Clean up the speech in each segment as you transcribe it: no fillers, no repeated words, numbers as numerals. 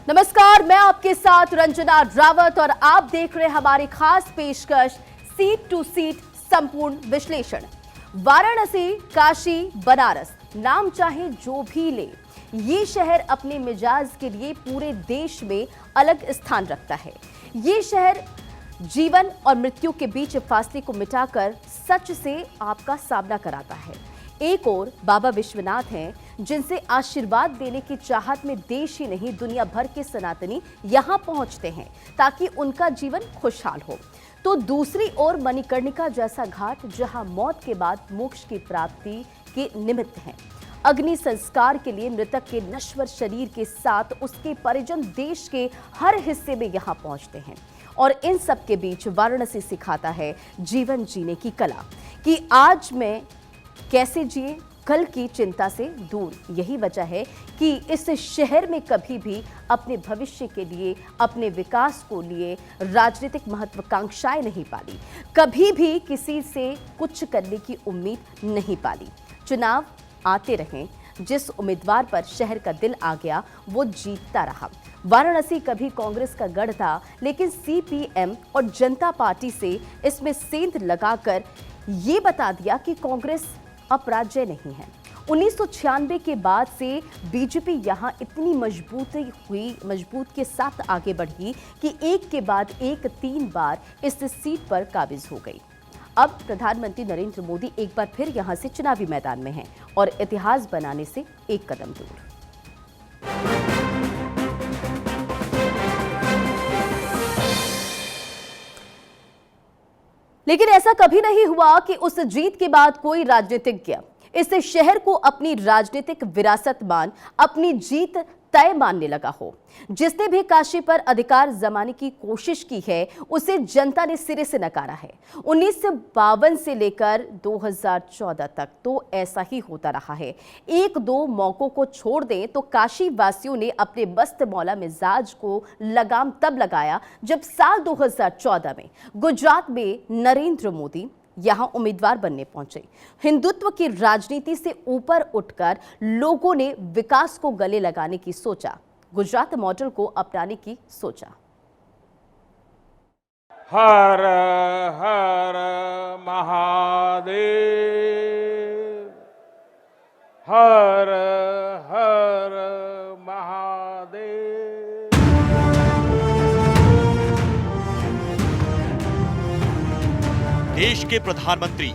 नमस्कार, मैं आपके साथ रंजना रावत और आप देख रहे हैं हमारी खास पेशकश सीट टू सीट संपूर्ण विश्लेषण। वाराणसी, काशी, बनारस, नाम चाहे जो भी ले, ये शहर अपने मिजाज के लिए पूरे देश में अलग स्थान रखता है। ये शहर जीवन और मृत्यु के बीच फासले को मिटाकर सच से आपका सामना कराता है। एक और बाबा विश्वनाथ हैं, जिनसे आशीर्वाद देने की चाहत में देश ही नहीं दुनिया भर के सनातनी यहां पहुंचते हैं ताकि उनका जीवन खुशहाल हो। तो दूसरी ओर मणिकर्णिका जैसा घाट, जहां मौत के बाद मोक्ष की प्राप्ति के निमित्त है। अग्नि संस्कार के लिए मृतक के नश्वर शरीर के साथ उसके परिजन देश के हर हिस्से में यहां पहुंचते हैं और इन सब के बीच वाराणसी सिखाता है जीवन जीने की कला कि आज मैं कैसे जिए, कल की चिंता से दूर। यही वजह है कि इस शहर में कभी भी अपने भविष्य के लिए, अपने विकास को लिए राजनीतिक महत्वाकांक्षाएं नहीं पाली, कभी भी किसी से कुछ करने की उम्मीद नहीं पाली। चुनाव आते रहे, जिस उम्मीदवार पर शहर का दिल आ गया वो जीतता रहा। वाराणसी कभी कांग्रेस का गढ़ था, लेकिन सीपीएम और जनता पार्टी से इसमें सेंध लगाकर ये बता दिया कि कांग्रेस अपराजय नहीं है। 1996 के बाद से बीजेपी यहां इतनी मजबूत के साथ आगे बढ़ी कि एक के बाद एक 3 बार इस सीट पर काबिज हो गई। अब प्रधानमंत्री नरेंद्र मोदी एक बार फिर यहां से चुनावी मैदान में हैं और इतिहास बनाने से एक कदम दूर। लेकिन ऐसा कभी नहीं हुआ कि उस जीत के बाद कोई राजनीतिज्ञ इस शहर को अपनी राजनीतिक विरासत मान, अपनी जीत तय मानने लगा हो। जिसने भी काशी पर अधिकार जमाने की कोशिश की है, उसे जनता ने सिरे से नकारा है। 1952 से लेकर 2014 तक तो ऐसा ही होता रहा है। एक दो मौकों को छोड़ दें तो काशी वासियों ने अपने मस्त मौला मिजाज को लगाम तब लगाया जब साल 2014 में गुजरात में नरेंद्र मोदी यहां उम्मीदवार बनने पहुंचे। हिंदुत्व की राजनीति से ऊपर उठकर लोगों ने विकास को गले लगाने की सोचा, गुजरात मॉडल को अपनाने की सोचा। हर हर महादेव, हर हर महादेव। देश के प्रधानमंत्री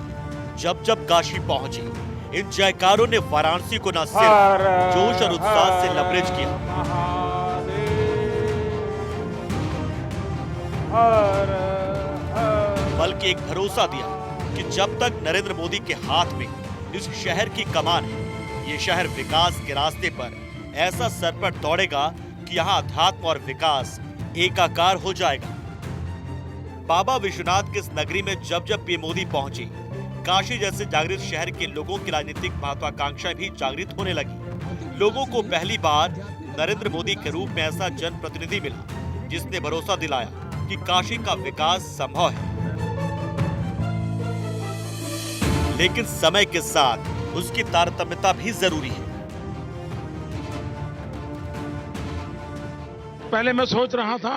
जब जब काशी पहुंचे, इन जयकारों ने वाराणसी को न सिर्फ जोश और उत्साह से लबरेज किया, बल्कि एक भरोसा दिया कि जब तक नरेंद्र मोदी के हाथ में इस शहर की कमान है, ये शहर विकास के रास्ते पर ऐसा सर पर दौड़ेगा कि यहाँ अध्यात्म और विकास एकाकार हो जाएगा। बाबा विश्वनाथ की इस नगरी में जब जब पीएम मोदी पहुंचे, काशी जैसे जागृत शहर के लोगों की राजनीतिक महत्वाकांक्षा भी जागृत होने लगी। लोगों को पहली बार नरेंद्र मोदी के रूप में ऐसा जनप्रतिनिधि मिला जिसने भरोसा दिलाया कि काशी का विकास संभव है। लेकिन समय के साथ उसकी तारतम्यता भी जरूरी है। पहले मैं सोच रहा था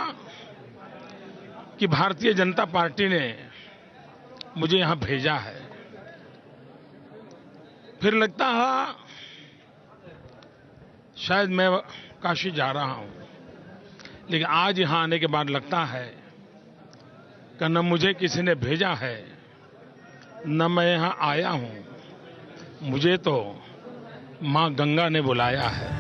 कि भारतीय जनता पार्टी ने मुझे यहां भेजा है, फिर लगता है शायद मैं काशी जा रहा हूं, लेकिन आज यहां आने के बाद लगता है कि न मुझे किसी ने भेजा है, न मैं यहां आया हूं, मुझे तो मां गंगा ने बुलाया है।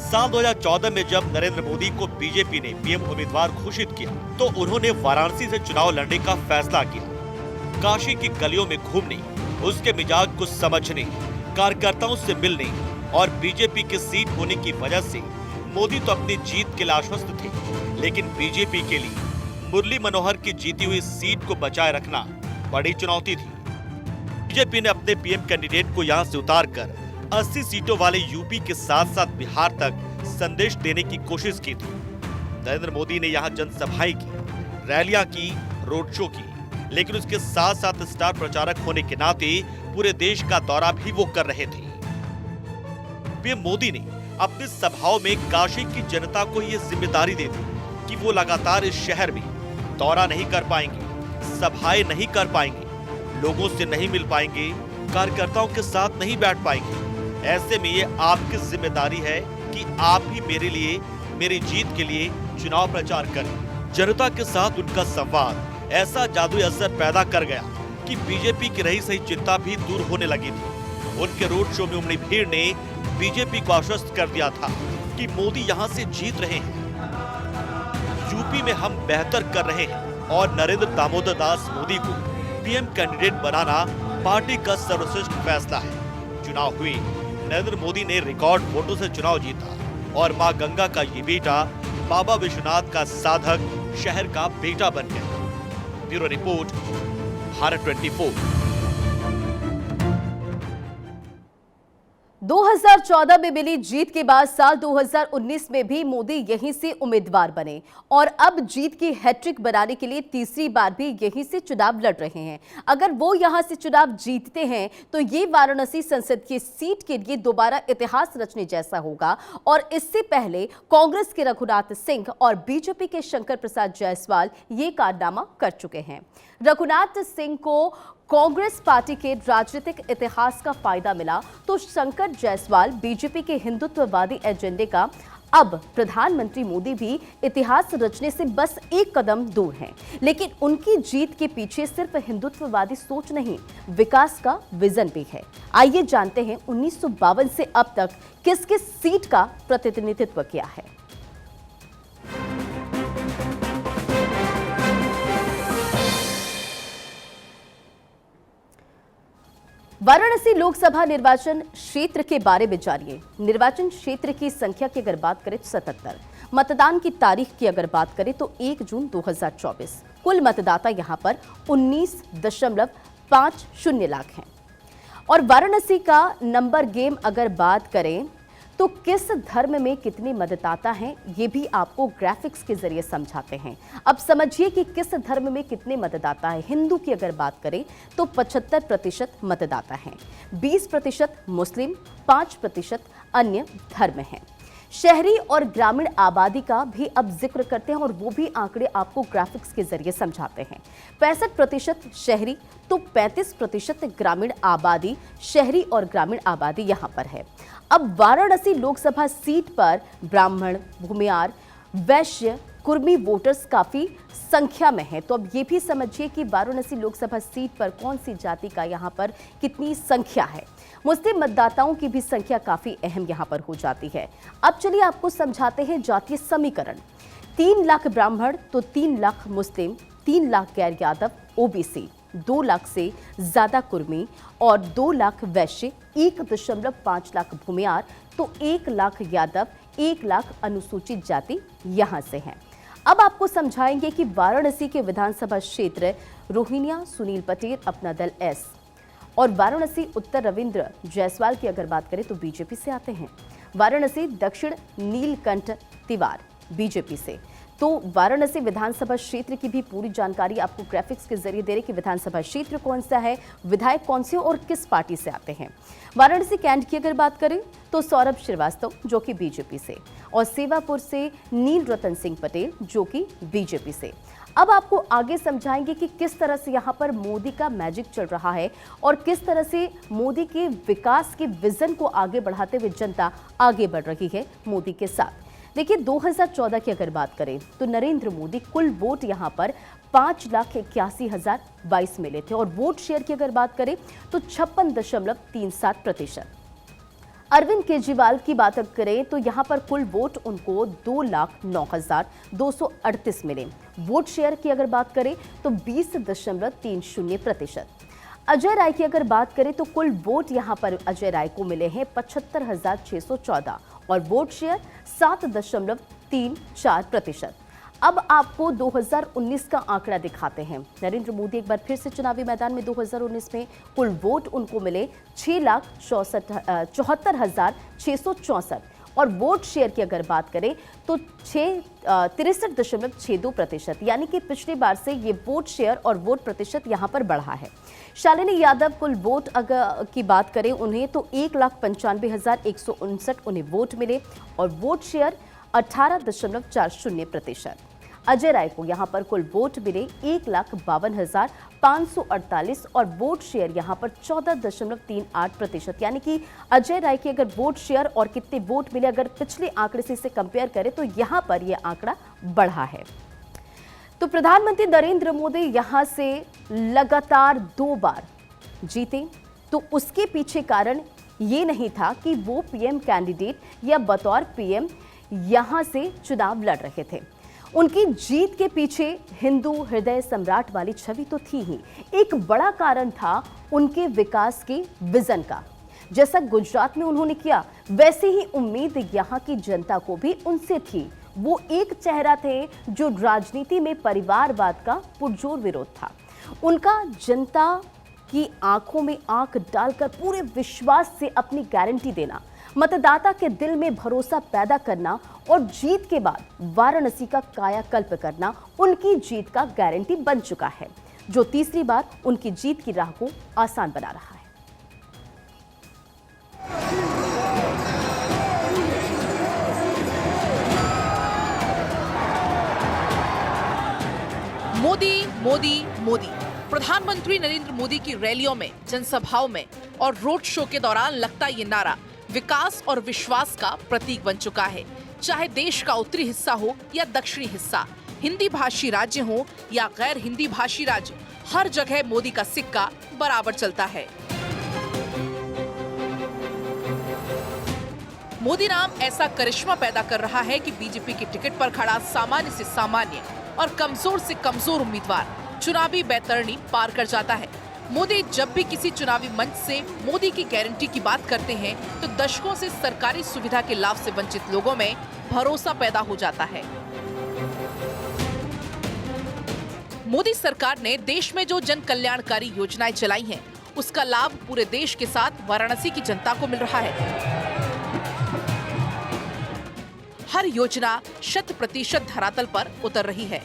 साल 2014 में जब नरेंद्र मोदी को बीजेपी ने पीएम उम्मीदवार घोषित किया तो उन्होंने वाराणसी से चुनाव लड़ने का फैसला किया। काशी की गलियों में घूमने, उसके मिजाज को समझने, कार्यकर्ताओं से मिलने और बीजेपी की सीट होने की वजह से मोदी तो अपनी जीत के लिए आश्वस्त थे, लेकिन बीजेपी के लिए मुरली मनोहर की जीती हुई सीट को बचाए रखना बड़ी चुनौती थी। बीजेपी ने अपने पीएम कैंडिडेट को यहां से उतारकर 80 सीटों वाले यूपी के साथ साथ बिहार तक संदेश देने की कोशिश की थी। नरेंद्र मोदी ने यहां जनसभाएं की, रैलियां की, रोड शो की, लेकिन उसके साथ साथ स्टार प्रचारक होने के नाते पूरे देश का दौरा भी वो कर रहे थे। पीएम मोदी ने अपनी सभाओं में काशी की जनता को ये जिम्मेदारी दे दी कि वो लगातार इस शहर में दौरा नहीं कर पाएंगे, सभाएं नहीं कर पाएंगे, लोगों से नहीं मिल पाएंगे, कार्यकर्ताओं के साथ नहीं बैठ पाएंगे। ऐसे में ये आपकी जिम्मेदारी है कि आप ही मेरे लिए, मेरी जीत के लिए चुनाव प्रचार करें। जनता के साथ उनका संवाद ऐसा जादुई असर पैदा कर गया कि बीजेपी की रही सही चिंता भी दूर होने लगी थी। उनके रोड शो में उमड़ी भीड़ ने बीजेपी को आश्वस्त कर दिया था कि मोदी यहाँ से जीत रहे हैं, यूपी में हम बेहतर कर रहे हैं और नरेंद्र दामोदर दास मोदी को पीएम कैंडिडेट बनाना पार्टी का सर्वश्रेष्ठ फैसला है। चुनाव हुए, नरेंद्र मोदी ने रिकॉर्ड वोटों से चुनाव जीता और मां गंगा का ये बेटा बाबा विश्वनाथ का साधक शहर का बेटा बन गया। Bureau report, Bharat 24। 2014 में मिली जीत के बाद साल 2019 में भी मोदी यहीं से उम्मीदवार बने और अब जीत की हैट्रिक बनाने के लिए तीसरी बार भी यहीं से चुनाव लड़ रहे हैं। अगर वो यहां से चुनाव जीतते हैं तो ये वाराणसी संसद की सीट के लिए दोबारा इतिहास रचने जैसा होगा। और इससे पहले कांग्रेस के रघुनाथ सिंह और बीजेपी के शंकर प्रसाद जायसवाल ये कारनामा कर चुके हैं। रघुनाथ सिंह को कांग्रेस पार्टी के राजनीतिक इतिहास का फायदा मिला तो शंकर जायसवाल बीजेपी के हिंदुत्ववादी एजेंडे का अब प्रधानमंत्री मोदी भी इतिहास रचने से बस एक कदम दूर हैं। लेकिन उनकी जीत के पीछे सिर्फ हिंदुत्ववादी सोच नहीं, विकास का विजन भी है। आइए जानते हैं 1952 से अब तक किस किस सीट का प्रतिनिधित्व किया है। वाराणसी लोकसभा निर्वाचन क्षेत्र के बारे में जानिए। निर्वाचन क्षेत्र की संख्या की अगर बात करें तो 77, मतदान की तारीख की अगर बात करें तो 1 जून 2024। कुल मतदाता यहां पर 19.50 लाख हैं। और वाराणसी का नंबर गेम अगर बात करें तो किस धर्म में कितने मतदाता हैं ये भी आपको ग्राफिक्स के जरिए समझाते हैं। अब समझिए कि किस धर्म में कितने मतदाता हैं। हिंदू की अगर बात करें तो 75% मतदाता हैं, 20% मुस्लिम, 5% अन्य धर्म हैं। शहरी और ग्रामीण आबादी का भी अब जिक्र करते हैं और वो भी आंकड़े आपको ग्राफिक्स के जरिए समझाते हैं। 65% शहरी तो 35% ग्रामीण आबादी, शहरी और ग्रामीण आबादी यहां पर है। अब वाराणसी लोकसभा सीट पर ब्राह्मण, भूमियार, वैश्य, कुर्मी वोटर्स काफी संख्या में है। तो अब ये भी समझिए कि वाराणसी लोकसभा सीट पर कौन सी जाति का यहाँ पर कितनी संख्या है। मुस्लिम मतदाताओं की भी संख्या काफी अहम यहाँ पर हो जाती है। अब चलिए आपको समझाते हैं जातीय समीकरण। 3 लाख ब्राह्मण तो 3 लाख मुस्लिम, 3 लाख गैर यादव ओबीसी, 2 लाख से ज्यादा कुर्मी और 2 लाख वैश्य, 1.5 लाख भूमियार तो 1 लाख यादव, 1 लाख अनुसूचित जाति यहां से हैं। अब आपको समझाएंगे कि वाराणसी के विधानसभा क्षेत्र रोहिणिया सुनील पटेल अपना दल एस और वाराणसी उत्तर रविंद्र जायसवाल की अगर बात करें तो बीजेपी से आते हैं। वाराणसी दक्षिण नीलकंठ तिवार बीजेपी से। तो वाराणसी विधानसभा क्षेत्र की भी पूरी जानकारी आपको ग्राफिक्स के जरिए दे रहे कि विधानसभा क्षेत्र कौन सा है, विधायक कौन से और किस पार्टी से आते हैं। वाराणसी कैंट की अगर बात करें तो सौरभ श्रीवास्तव जो कि बीजेपी से और सेवापुर से नील रतन सिंह पटेल जो कि बीजेपी से। अब आपको आगे समझाएंगे कि किस तरह से यहाँ पर मोदी का मैजिक चल रहा है और किस तरह से मोदी के विकास के विजन को आगे बढ़ाते हुए जनता आगे बढ़ रही है मोदी के साथ। देखिए 2014 की अगर बात करें तो नरेंद्र मोदी कुल वोट यहां पर 5,81,022 मिले थे और वोट शेयर की अगर बात करें तो 56.37%। अरविंद केजरीवाल की बात करें तो यहां पर कुल वोट उनको 2,09,238 मिले। वोट शेयर की अगर बात करें तो 20.30%। अजय राय की अगर बात करें तो कुल वोट यहां पर अजय राय को मिले हैं 75,614 और वोट शेयर 7.34%। अब आपको 2019 का आंकड़ा दिखाते हैं। नरेंद्र मोदी एक बार फिर से चुनावी मैदान में 2019 में कुल वोट उनको मिले 6,74,664 और वोट शेयर की अगर बात करें तो 63.62%, यानी कि पिछली बार से ये वोट शेयर और वोट प्रतिशत यहां पर बढ़ा है। शालिनी यादव कुल वोट अगर की बात करें उन्हें तो 1,95,159 उन्हें वोट मिले और वोट शेयर 18.40%। अजय राय को यहां पर कुल वोट मिले 1,52,548 और वोट शेयर यहां पर 14.38%, यानी कि अजय राय की अगर वोट शेयर और कितने वोट मिले अगर पिछले आंकड़े से इसे कंपेयर करें तो यहां पर यह आंकड़ा बढ़ा है। तो प्रधानमंत्री नरेंद्र मोदी यहां से लगातार 2 बार जीते, तो उसके पीछे कारण ये नहीं था कि वो पीएम कैंडिडेट या बतौर पीएम यहां से चुनाव लड़ रहे थे। उनकी जीत के पीछे हिंदू हृदय सम्राट वाली छवि तो थी ही, एक बड़ा कारण था उनके विकास के विजन का। जैसा गुजरात में उन्होंने किया वैसे ही उम्मीद यहां की जनता को भी उनसे थी। वो एक चेहरा थे जो राजनीति में परिवारवाद का पुरजोर विरोध था। उनका जनता की आंखों में आंख डालकर पूरे विश्वास से अपनी गारंटी देना, मतदाता के दिल में भरोसा पैदा करना और जीत के बाद वाराणसी का कायाकल्प करना उनकी जीत का गारंटी बन चुका है, जो तीसरी बार उनकी जीत की राह को आसान बना रहा है। मोदी मोदी मोदी। प्रधानमंत्री नरेंद्र मोदी की रैलियों में, जनसभाओं में और रोड शो के दौरान लगता ये नारा विकास और विश्वास का प्रतीक बन चुका है। चाहे देश का उत्तरी हिस्सा हो या दक्षिणी हिस्सा, हिंदी भाषी राज्य हो या गैर हिंदी भाषी राज्य, हर जगह मोदी का सिक्का बराबर चलता है। मोदी नाम ऐसा करिश्मा पैदा कर रहा है कि बीजेपी की टिकट पर खड़ा सामान्य से सामान्य और कमजोर से कमजोर उम्मीदवार चुनावी बैतरणी पार कर जाता है। मोदी जब भी किसी चुनावी मंच से मोदी की गारंटी की बात करते हैं तो दशकों से सरकारी सुविधा के लाभ से वंचित लोगों में भरोसा पैदा हो जाता है। मोदी सरकार ने देश में जो जन कल्याणकारी योजनाएं चलाई हैं, उसका लाभ पूरे देश के साथ वाराणसी की जनता को मिल रहा है। हर योजना 100% धरातल पर उतर रही है।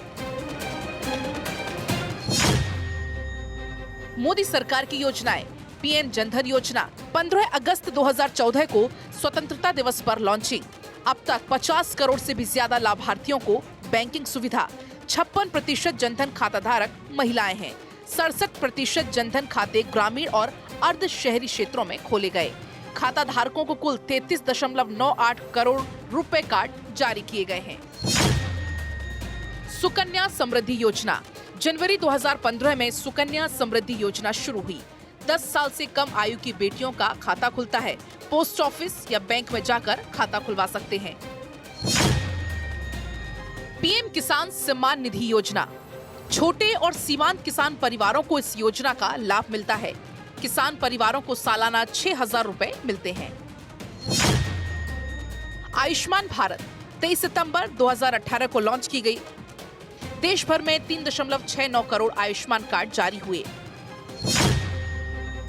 मोदी सरकार की योजनाएं। पीएम जनधन योजना 15 अगस्त 2014 को स्वतंत्रता दिवस पर लॉन्चिंग। अब तक 50 करोड़ से भी ज्यादा लाभार्थियों को बैंकिंग सुविधा। 56% जनधन खाताधारक महिलाएं हैं। 67% जनधन खाते ग्रामीण और अर्ध शहरी क्षेत्रों में खोले गए। खाता धारकों को कुल 33.98 करोड़ रुपए कार्ड जारी किए गए हैं। सुकन्या समृद्धि योजना। जनवरी 2015 में सुकन्या समृद्धि योजना शुरू हुई। 10 साल से कम आयु की बेटियों का खाता खुलता है। पोस्ट ऑफिस या बैंक में जाकर खाता खुलवा सकते हैं। पीएम किसान सम्मान निधि योजना। छोटे और सीमांत किसान परिवारों को इस योजना का लाभ मिलता है। किसान परिवारों को सालाना 6,000 रुपए मिलते हैं। आयुष्मान भारत 23 सितंबर 2018 को लॉन्च की गई। देश भर में 3.69 करोड़ आयुष्मान कार्ड जारी हुए।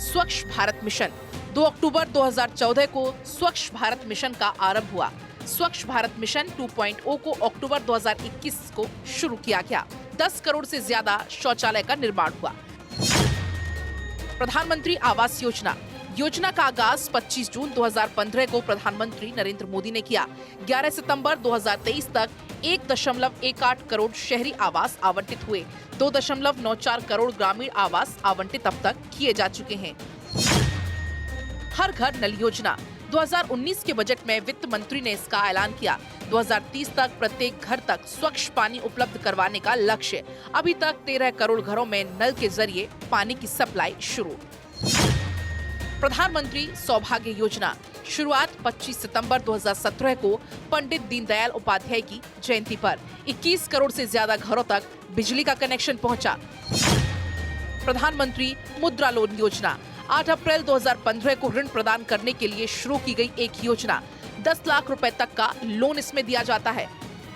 स्वच्छ भारत मिशन। 2 अक्टूबर 2014 को स्वच्छ भारत मिशन का आरंभ हुआ। स्वच्छ भारत मिशन 2.0 को अक्टूबर 2021 को शुरू किया गया। 10 करोड़ से ज्यादा शौचालय का निर्माण हुआ। प्रधानमंत्री आवास योजना। योजना का आगाज 25 जून 2015 को प्रधानमंत्री नरेंद्र मोदी ने किया। 11 सितंबर 2023 तक 1.18 करोड़ शहरी आवास आवंटित हुए। 2.94 करोड़ ग्रामीण आवास आवंटित अब तक किए जा चुके हैं। हर घर नल योजना। 2019 के बजट में वित्त मंत्री ने इसका ऐलान किया। 2030 तक प्रत्येक घर तक स्वच्छ पानी उपलब्ध करवाने का लक्ष्य। अभी तक 13 करोड़ घरों में नल के जरिए पानी की सप्लाई शुरू। प्रधानमंत्री सौभाग्य योजना। शुरुआत 25 सितंबर 2017 को पंडित दीनदयाल उपाध्याय की जयंती पर 21 करोड़ से ज्यादा घरों तक बिजली का कनेक्शन पहुंचा। प्रधानमंत्री मुद्रा लोन योजना। 8 अप्रैल 2015 को ऋण प्रदान करने के लिए शुरू की गई एक योजना। 10 लाख रुपए तक का लोन इसमें दिया जाता है।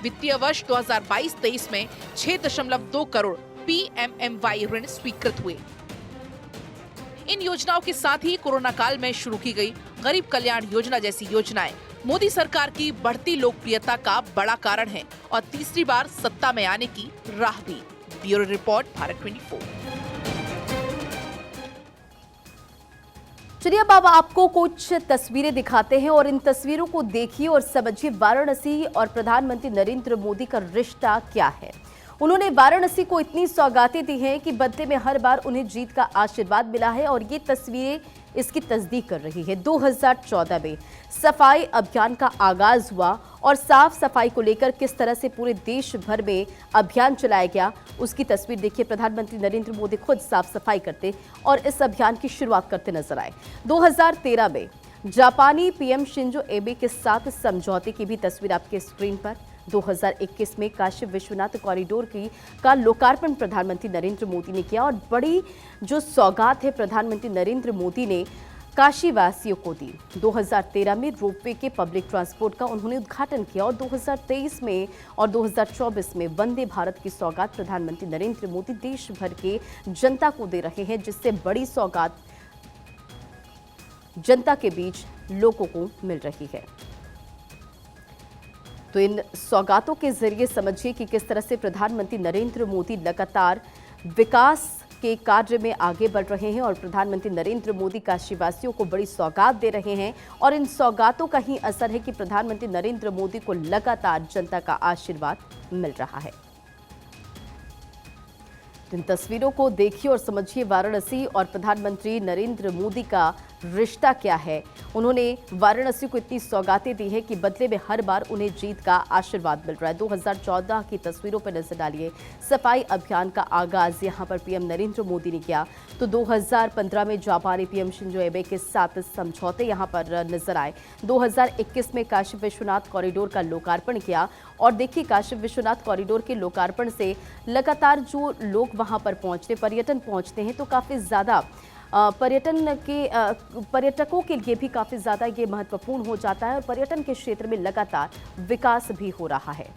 वित्तीय वर्ष 2022-23 में 6.2 करोड़ PMMY ऋण स्वीकृत हुए। इन योजनाओं के साथ ही कोरोना काल में शुरू की गई गरीब कल्याण योजना जैसी योजनाएं मोदी सरकार की बढ़ती लोकप्रियता का बड़ा कारण है और तीसरी बार सत्ता में आने की राह भी। Bureau report, Bharat 24। चलिए अब आपको कुछ तस्वीरें दिखाते हैं और इन तस्वीरों को देखिए और समझिए वाराणसी और प्रधानमंत्री नरेंद्र मोदी का रिश्ता क्या है। उन्होंने वाराणसी को इतनी सौगातें दी हैं कि बदले में हर बार उन्हें जीत का आशीर्वाद मिला है और ये तस्वीरें इसकी तस्दीक कर रही है। 2014 में सफाई अभियान का आगाज हुआ और साफ सफाई को लेकर किस तरह से पूरे देश भर में अभियान चलाया गया, उसकी तस्वीर देखिए। प्रधानमंत्री नरेंद्र मोदी खुद साफ सफाई करते और इस अभियान की शुरुआत करते नजर आए। 2013 में जापानी पीएम शिंजो एबे के साथ समझौते की भी तस्वीर आपके स्क्रीन पर। 2021 में काशी विश्वनाथ कॉरिडोर का लोकार्पण प्रधानमंत्री नरेंद्र मोदी ने किया और बड़ी जो सौगात है प्रधानमंत्री नरेंद्र मोदी ने काशी वासियों को दी। 2013 में रोपवे के पब्लिक ट्रांसपोर्ट का उन्होंने उद्घाटन किया और 2023 में और 2024 में वंदे भारत की सौगात प्रधानमंत्री नरेंद्र मोदी देश भर के जनता को दे रहे हैं, जिससे बड़ी सौगात जनता के बीच लोगों को मिल रही है। तो इन सौगातों के जरिए समझिए कि किस तरह से प्रधानमंत्री नरेंद्र मोदी लगातार विकास के कार्य में आगे बढ़ रहे हैं और प्रधानमंत्री नरेंद्र मोदी काशीवासियों को बड़ी सौगात दे रहे हैं और इन सौगातों का ही असर है कि प्रधानमंत्री नरेंद्र मोदी को लगातार जनता का आशीर्वाद मिल रहा है। इन तस्वीरों को देखिए और समझिए वाराणसी और प्रधानमंत्री नरेंद्र मोदी का रिश्ता क्या है। उन्होंने वाराणसी को इतनी सौगातें दी हैं कि बदले में हर बार उन्हें जीत का आशीर्वाद मिल रहा है। 2014 की तस्वीरों पर नजर डालिए। सफाई अभियान का आगाज यहां पर पीएम नरेंद्र मोदी ने किया। तो 2015 में जापानी पीएम शिंजो एबे के साथ समझौते यहां पर नजर आए। 2021 में काशी विश्वनाथ कॉरिडोर का लोकार्पण किया और देखिए काशी विश्वनाथ कॉरिडोर के लोकार्पण से लगातार जो लोग वहां पर पहुंचते, पर्यटन पहुंचते हैं, तो काफी ज्यादा पर्यटकों के लिए भी काफी ज्यादा ये महत्वपूर्ण हो जाता है और पर्यटन के क्षेत्र में लगातार विकास भी हो रहा है।